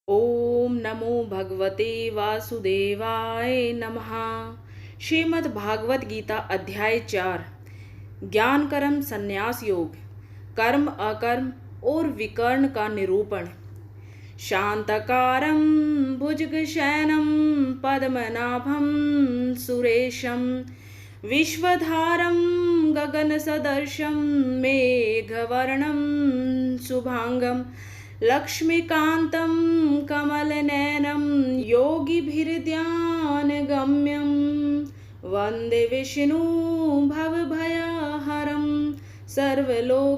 ओम नमो भगवते वासुदेवाय नमः। श्रीमद् भागवत गीता अध्याय 4 ज्ञान कर्म संन्यास योग, कर्म अकर्म और विकर्ण का निरूपण। शांतकारं भुजगशयनं पद्मनाभं सुरेशं विश्वधारं गगनसदर्शं मेघवर्णं शुभांगं लक्ष्मीकान्तं कमलनयनं योगिभिर्ध्यानगम्यं वन्दे विष्णु भवभयहरं सर्वलोकैकनाथम्।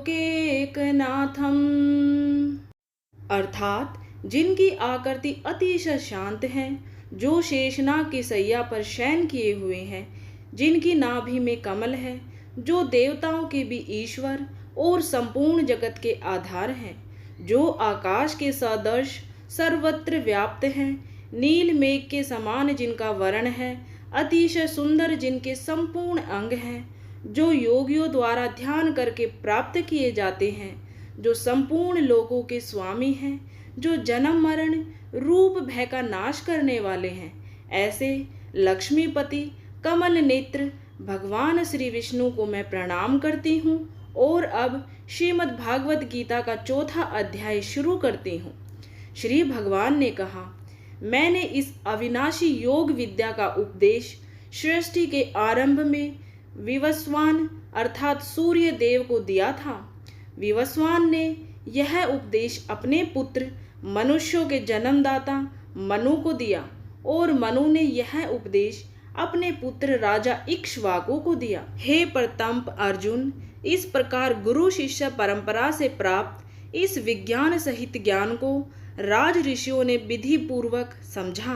अर्थात जिनकी आकृति अतिशय शांत है, जो शेषनाग की सैया पर शयन किए हुए हैं, जिनकी नाभि में कमल है, जो देवताओं के भी ईश्वर और संपूर्ण जगत के आधार हैं, जो आकाश के सदृश सर्वत्र व्याप्त हैं, नील मेघ के समान जिनका वर्ण है, अतिशय सुंदर जिनके संपूर्ण अंग हैं, जो योगियों द्वारा ध्यान करके प्राप्त किए जाते हैं, जो संपूर्ण लोकों के स्वामी हैं, जो जन्म मरण रूप भय का नाश करने वाले हैं, ऐसे लक्ष्मीपति कमल नेत्र भगवान श्री विष्णु को मैं प्रणाम करती हूँ। और अब श्रीमद् भागवत गीता का 4था अध्याय शुरू करती हूँ। श्री भगवान ने कहा, मैंने इस अविनाशी योग विद्या का उपदेश सृष्टि के आरंभ में विवस्वान अर्थात सूर्य देव को दिया था। विवस्वान ने यह उपदेश अपने पुत्र मनुष्यों के जन्मदाता मनु को दिया और मनु ने यह उपदेश अपने पुत्र राजा इक्ष्वाकु को दिया। हे प्रतंप अर्जुन, इस प्रकार गुरु शिष्य परंपरा से प्राप्त इस विज्ञान सहित ज्ञान को राज ऋषियों ने विधि पूर्वक समझा,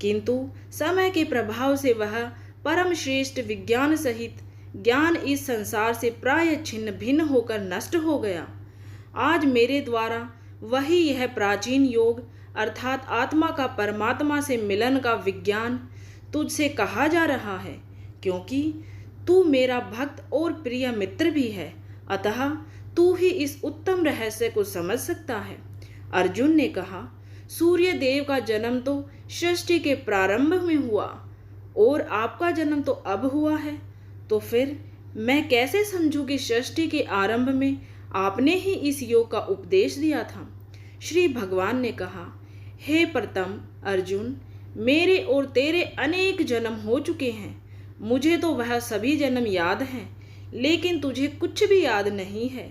किंतु समय के प्रभाव से वह परम श्रेष्ठ विज्ञान सहित ज्ञान इस संसार से प्राय छिन्न भिन्न होकर नष्ट हो गया। आज मेरे द्वारा वही यह प्राचीन योग अर्थात आत्मा का परमात्मा से मिलन का विज्ञान तुझसे कहा जा रहा है, क्योंकि तू मेरा भक्त और प्रिय मित्र भी है, अतः तू ही इस उत्तम रहस्य को समझ सकता है। अर्जुन ने कहा, सूर्य देव का जन्म तो सृष्टि के प्रारंभ में हुआ और आपका जन्म तो अब हुआ है, तो फिर मैं कैसे समझूं कि सृष्टि के आरंभ में आपने ही इस योग का उपदेश दिया था। श्री भगवान ने कहा, हे प्रतम अर्जुन, मेरे और तेरे अनेक जन्म हो चुके हैं, मुझे तो वह सभी जन्म याद हैं, लेकिन तुझे कुछ भी याद नहीं है।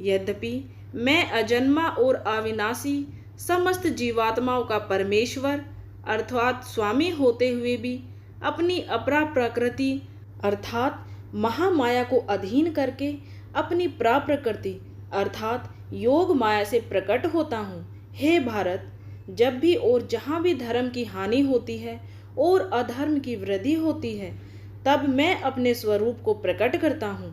यद्यपि मैं अजन्मा और अविनाशी समस्त जीवात्माओं का परमेश्वर अर्थात स्वामी होते हुए भी अपनी अपरा प्रकृति अर्थात महामाया को अधीन करके अपनी प्राप्रकृति अर्थात योग माया से प्रकट होता हूँ। हे भारत, जब भी और जहाँ भी धर्म की हानि होती है और अधर्म की वृद्धि होती है, तब मैं अपने स्वरूप को प्रकट करता हूँ।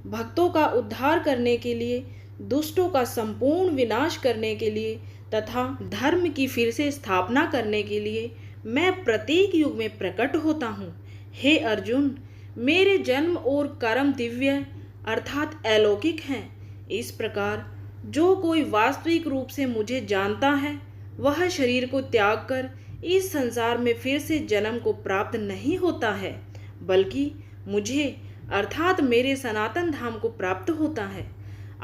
भक्तों का उद्धार करने के लिए, दुष्टों का संपूर्ण विनाश करने के लिए तथा धर्म की फिर से स्थापना करने के लिए मैं प्रत्येक युग में प्रकट होता हूँ। हे अर्जुन, मेरे जन्म और कर्म दिव्य अर्थात अलौकिक हैं। इस प्रकार जो कोई वास्तविक रूप से मुझे जानता है, वह शरीर को त्याग कर इस संसार में फिर से जन्म को प्राप्त नहीं होता है, बल्कि मुझे अर्थात मेरे सनातन धाम को प्राप्त होता है।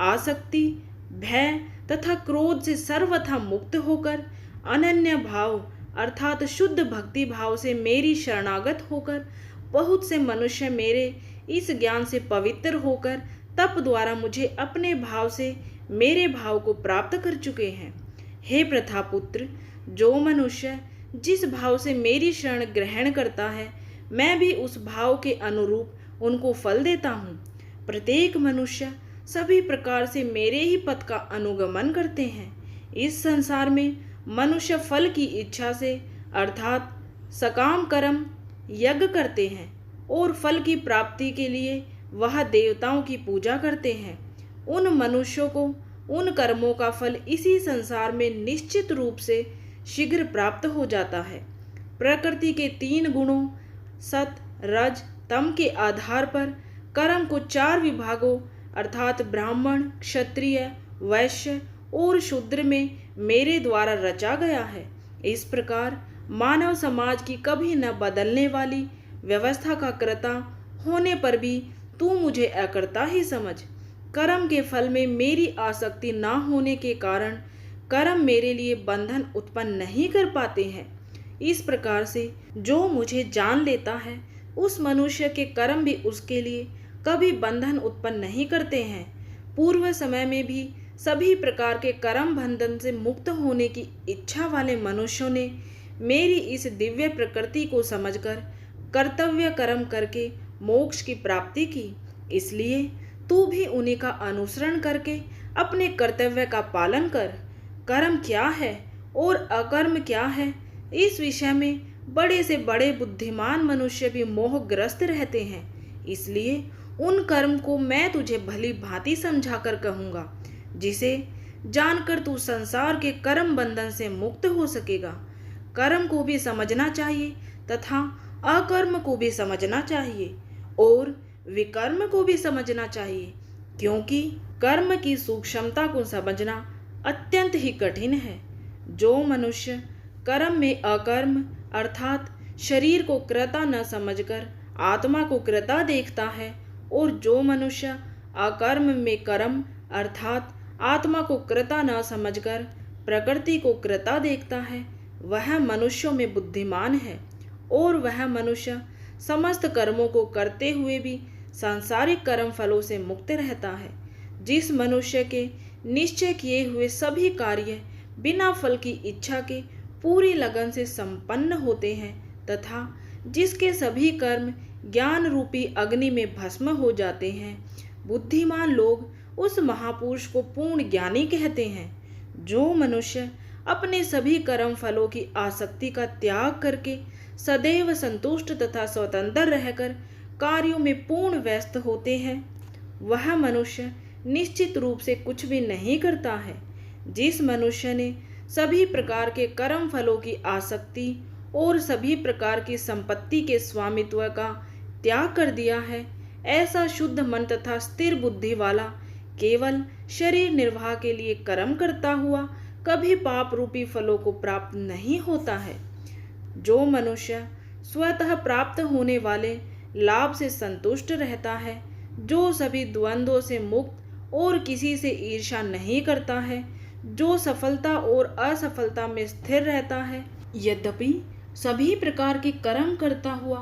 आसक्ति, भय तथा क्रोध से सर्वथा मुक्त होकर अनन्य भाव अर्थात शुद्ध भक्ति भाव से मेरी शरणागत होकर बहुत से मनुष्य मेरे इस ज्ञान से पवित्र होकर तप द्वारा मुझे अपने भाव से मेरे भाव को प्राप्त कर चुके हैं। हे प्रथापुत्र, जो मनुष्य जिस भाव से मेरी शरण ग्रहण करता है, मैं भी उस भाव के अनुरूप उनको फल देता हूँ। प्रत्येक मनुष्य सभी प्रकार से मेरे ही पथ का अनुगमन करते हैं। इस संसार में मनुष्य फल की इच्छा से अर्थात सकाम कर्म यज्ञ करते हैं और फल की प्राप्ति के लिए वह देवताओं की पूजा करते हैं। उन मनुष्यों को उन कर्मों का फल इसी संसार में निश्चित रूप से शीघ्र प्राप्त हो जाता है। प्रकृति के 3 गुणों सत रज तम के आधार पर कर्म को 4 विभागों अर्थात ब्राह्मण, क्षत्रिय, वैश्य और शूद्र में मेरे द्वारा रचा गया है। इस प्रकार मानव समाज की कभी न बदलने वाली व्यवस्था का कर्ता होने पर भी तू मुझे अकर्ता ही समझ। कर्म के फल में मेरी आसक्ति न होने के कारण कर्म मेरे लिए बंधन उत्पन्न नहीं कर पाते हैं। इस प्रकार से जो मुझे जान लेता है उस मनुष्य के कर्म भी उसके लिए कभी बंधन उत्पन्न नहीं करते हैं। पूर्व समय में भी सभी प्रकार के कर्म बंधन से मुक्त होने की इच्छा वाले मनुष्यों ने मेरी इस दिव्य प्रकृति को समझकर कर्तव्य कर्म करके मोक्ष की प्राप्ति की। इसलिए तू भी उन्हीं का अनुसरण करके अपने कर्तव्य का पालन कर। कर्म क्या है और अकर्म क्या है, इस विषय में बड़े से बड़े बुद्धिमान मनुष्य भी मोहग्रस्त रहते हैं। इसलिए उन कर्म को मैं तुझे भली भांति समझाकर कहूँगा, जिसे जानकर तू संसार के कर्म बंधन से मुक्त हो सकेगा। कर्म को भी समझना चाहिए तथा अकर्म को भी समझना चाहिए और विकर्म को भी समझना चाहिए, क्योंकि कर्म की सूक्ष्मता को समझना अत्यंत ही कठिन है। जो मनुष्य कर्म में अकर्म अर्थात शरीर को कृता न समझकर आत्मा को कृता देखता है और जो मनुष्य अकर्म में कर्म अर्थात आत्मा को कृता न समझकर प्रकृति को कृता देखता है, वह मनुष्यों में बुद्धिमान है और वह मनुष्य समस्त कर्मों को करते हुए भी सांसारिक कर्म फलों से मुक्त रहता है। जिस मनुष्य के निश्चय किए हुए सभी कार्य बिना फल की इच्छा के पूरी लगन से संपन्न होते हैं तथा जिसके सभी कर्म ज्ञान रूपी अग्नि में भस्म हो जाते हैं, बुद्धिमान लोग उस महापुरुष को पूर्ण ज्ञानी कहते हैं। जो मनुष्य अपने सभी कर्म फलों की आसक्ति का त्याग करके सदैव संतुष्ट तथा स्वतंत्र रहकर कार्यों में पूर्ण व्यस्त होते हैं, वह मनुष्य निश्चित रूप से कुछ भी नहीं करता है। जिस मनुष्य ने सभी प्रकार के कर्म फलों की आसक्ति और सभी प्रकार की संपत्ति के स्वामित्व का त्याग कर दिया है, ऐसा शुद्ध मन तथा स्थिर बुद्धि वाला केवल शरीर निर्वाह के लिए कर्म करता हुआ कभी पाप रूपी फलों को प्राप्त नहीं होता है। जो मनुष्य स्वतः प्राप्त होने वाले लाभ से संतुष्ट रहता है, जो सभी द्वंद्वों से मुक्त और किसी से ईर्ष्या नहीं करता है, जो सफलता और असफलता में स्थिर रहता है, यद्यपि सभी प्रकार के कर्म करता हुआ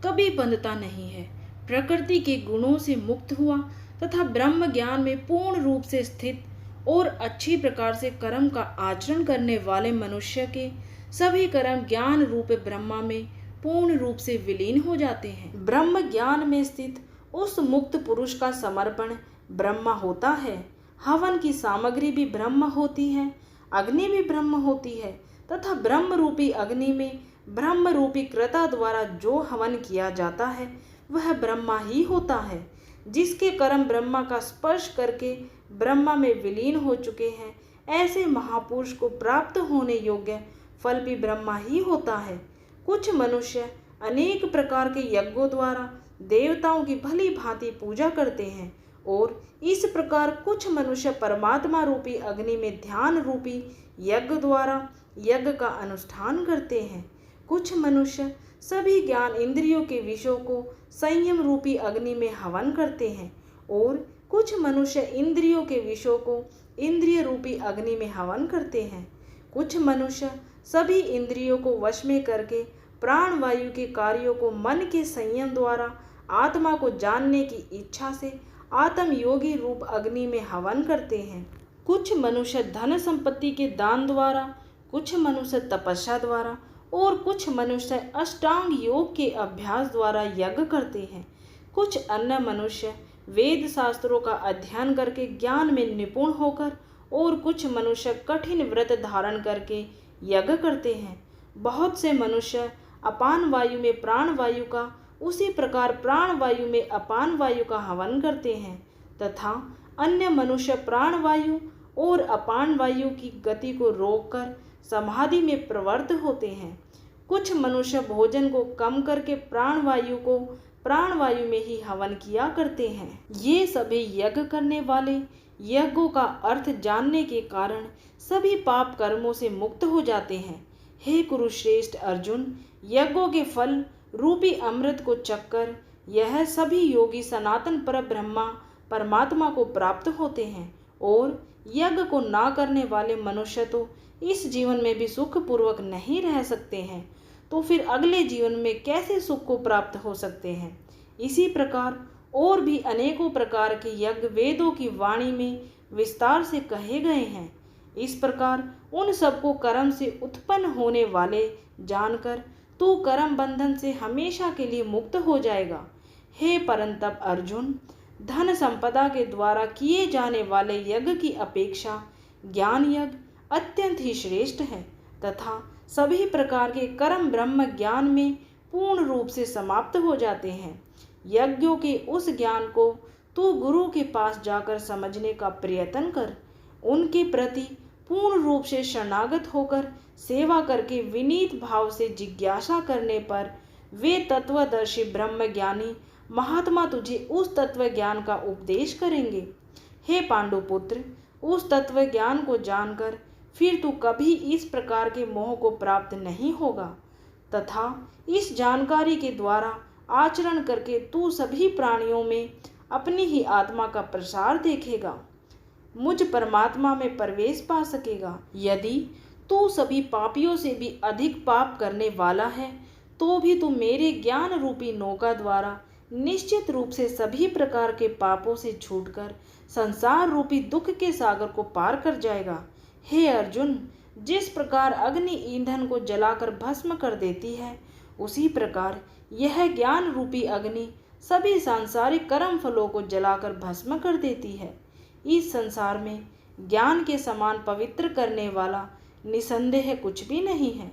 कभी बंधता नहीं है, प्रकृति के गुणों से मुक्त हुआ तथा ब्रह्म ज्ञान में पूर्ण रूप से स्थित और अच्छी प्रकार से कर्म का आचरण करने वाले मनुष्य के सभी कर्म ज्ञान रूप ब्रह्मा में पूर्ण रूप से विलीन हो जाते हैं। ब्रह्म ज्ञान में स्थित उस मुक्त पुरुष का समर्पण ब्रह्मा होता है। हवन की सामग्री भी ब्रह्म होती है, अग्नि भी ब्रह्म होती है तथा ब्रह्म रूपी अग्नि में ब्रह्म रूपी कृता द्वारा जो हवन किया जाता है वह ब्रह्मा ही होता है। जिसके कर्म ब्रह्मा का स्पर्श करके ब्रह्मा में विलीन हो चुके हैं, ऐसे महापुरुष को प्राप्त होने योग्य फल भी ब्रह्मा ही होता है। कुछ मनुष्य अनेक प्रकार के यज्ञों द्वारा देवताओं की भली भांति पूजा करते हैं और इस प्रकार कुछ मनुष्य परमात्मा रूपी अग्नि में ध्यान रूपी यज्ञ द्वारा यज्ञ का अनुष्ठान करते हैं। कुछ मनुष्य सभी ज्ञान इंद्रियों के विषयों को संयम रूपी अग्नि में हवन करते हैं और कुछ मनुष्य इंद्रियों के विषयों को इंद्रिय रूपी अग्नि में हवन करते हैं। कुछ मनुष्य सभी इंद्रियों को वश में करके प्राण वायु के कार्यों को मन के संयम द्वारा आत्मा को जानने की इच्छा से आत्म योगी रूप अग्नि में हवन करते हैं। कुछ मनुष्य धन संपत्ति के दान द्वारा, कुछ मनुष्य तपस्या द्वारा और कुछ मनुष्य अष्टांग योग के अभ्यास द्वारा यज्ञ करते हैं। कुछ अन्य मनुष्य वेद शास्त्रों का अध्ययन करके ज्ञान में निपुण होकर और कुछ मनुष्य कठिन व्रत धारण करके यज्ञ करते हैं। बहुत से मनुष्य अपान वायु में प्राण वायु का, उसी प्रकार प्राण वायु में अपान वायु का हवन करते हैं तथा अन्य मनुष्य प्राण वायु और अपान वायु की गति को रोककर समाधि में प्रवृत्त होते हैं। कुछ मनुष्य भोजन को कम करके प्राण वायु को प्राण वायु में ही हवन किया करते हैं। ये सभी यज्ञ करने वाले यज्ञों का अर्थ जानने के कारण सभी पाप कर्मों से मुक्त हो जाते हैं। हे कुरुश्रेष्ठ अर्जुन, यज्ञों के फल रूपी अमृत को चखकर यह सभी योगी सनातन पर ब्रह्मा परमात्मा को प्राप्त होते हैं, और यज्ञ को ना करने वाले मनुष्य तो इस जीवन में भी सुख पूर्वक नहीं रह सकते हैं, तो फिर अगले जीवन में कैसे सुख को प्राप्त हो सकते हैं। इसी प्रकार और भी अनेकों प्रकार के यज्ञ वेदों की वाणी में विस्तार से कहे गए हैं। इस प्रकार उन सबको कर्म से उत्पन्न होने वाले जानकर तू कर्म बंधन से हमेशा के लिए मुक्त हो जाएगा। हे परंतप अर्जुन, धन संपदा के द्वारा किए जाने वाले यज्ञ की अपेक्षा ज्ञान यज्ञ अत्यंत ही श्रेष्ठ है, तथा सभी प्रकार के कर्म ब्रह्म ज्ञान में पूर्ण रूप से समाप्त हो जाते हैं। यज्ञों के उस ज्ञान को तू गुरु के पास जाकर समझने का प्रयत्न कर। उनके प्रति पूर्ण रूप से शरणागत होकर सेवा करके विनीत भाव से जिज्ञासा करने पर वे तत्वदर्शी ब्रह्मज्ञानी महात्मा तुझे उस तत्व ज्ञान का उपदेश करेंगे। हे पांडुपुत्र, उस तत्व ज्ञान को जानकर फिर तू कभी इस प्रकार के मोह को प्राप्त नहीं होगा, तथा इस जानकारी के द्वारा आचरण करके तू सभी प्राणियों में अपनी ही आत्मा का प्रसार देखेगा, मुझ परमात्मा में प्रवेश पा सकेगा। यदि तू सभी पापियों से भी अधिक पाप करने वाला है, तो भी तू मेरे ज्ञान रूपी नौका द्वारा निश्चित रूप से सभी प्रकार के पापों से छूटकर संसार रूपी दुख के सागर को पार कर जाएगा। हे अर्जुन, जिस प्रकार अग्नि ईंधन को जलाकर भस्म कर देती है, उसी प्रकार यह ज्ञान रूपी अग्नि सभी सांसारिक कर्म फलों को जलाकर भस्म कर देती है। इस संसार में ज्ञान के समान पवित्र करने वाला निसंदेह कुछ भी नहीं है।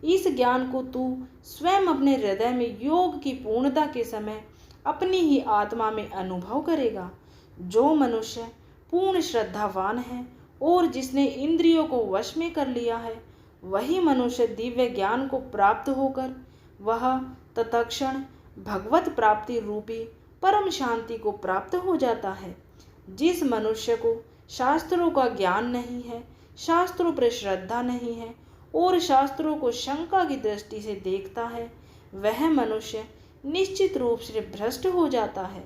इस ज्ञान को तू स्वयं अपने हृदय में योग की पूर्णता के समय अपनी ही आत्मा में अनुभव करेगा। जो मनुष्य पूर्ण श्रद्धावान है और जिसने इंद्रियों को वश में कर लिया है, वही मनुष्य दिव्य ज्ञान को प्राप्त होकर वह तत्क्षण भगवत प्राप्ति रूपी परम शांति को प्राप्त हो जाता है। जिस मनुष्य को शास्त्रों का ज्ञान नहीं है, शास्त्रों पर श्रद्धा नहीं है और शास्त्रों को शंका की दृष्टि से देखता है, वह मनुष्य निश्चित रूप से भ्रष्ट हो जाता है।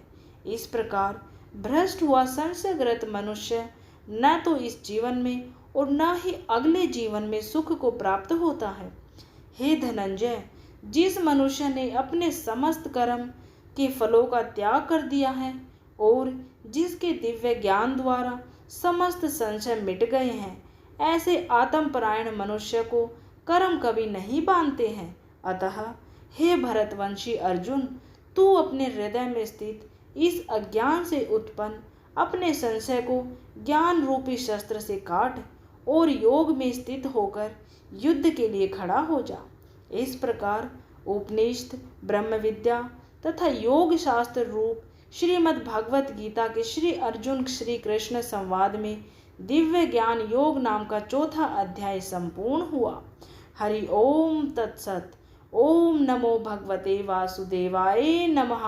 इस प्रकार भ्रष्ट हुआ संशयग्रस्त मनुष्य न तो इस जीवन में और न ही अगले जीवन में सुख को प्राप्त होता है। हे धनंजय, जिस मनुष्य ने अपने समस्त कर्म के फलों का त्याग कर दिया है और जिसके दिव्य ज्ञान द्वारा समस्त संशय मिट गए हैं, ऐसे आत्मपरायण मनुष्य को कर्म कभी नहीं बांधते हैं। अतः हे भरतवंशी अर्जुन, तू अपने हृदय में स्थित इस अज्ञान से उत्पन्न अपने संशय को ज्ञान रूपी शस्त्र से काट और योग में स्थित होकर युद्ध के लिए खड़ा हो जा। इस प्रकार उपनिषद, ब्रह्म विद्या तथा योग शास्त्र रूप श्रीमद् भगवत गीता के श्री अर्जुन श्री कृष्ण संवाद में दिव्य ज्ञान योग नाम का चौथा अध्याय संपूर्ण हुआ। हरि ओम तत्सत। ओम नमो भगवते वासुदेवाय नमः।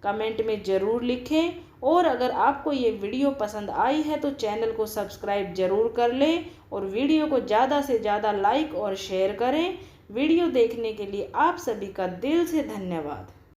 कमेंट में ज़रूर लिखें, और अगर आपको ये वीडियो पसंद आई है तो चैनल को सब्सक्राइब जरूर कर लें और वीडियो को ज़्यादा से ज़्यादा लाइक और शेयर करें। वीडियो देखने के लिए आप सभी का दिल से धन्यवाद।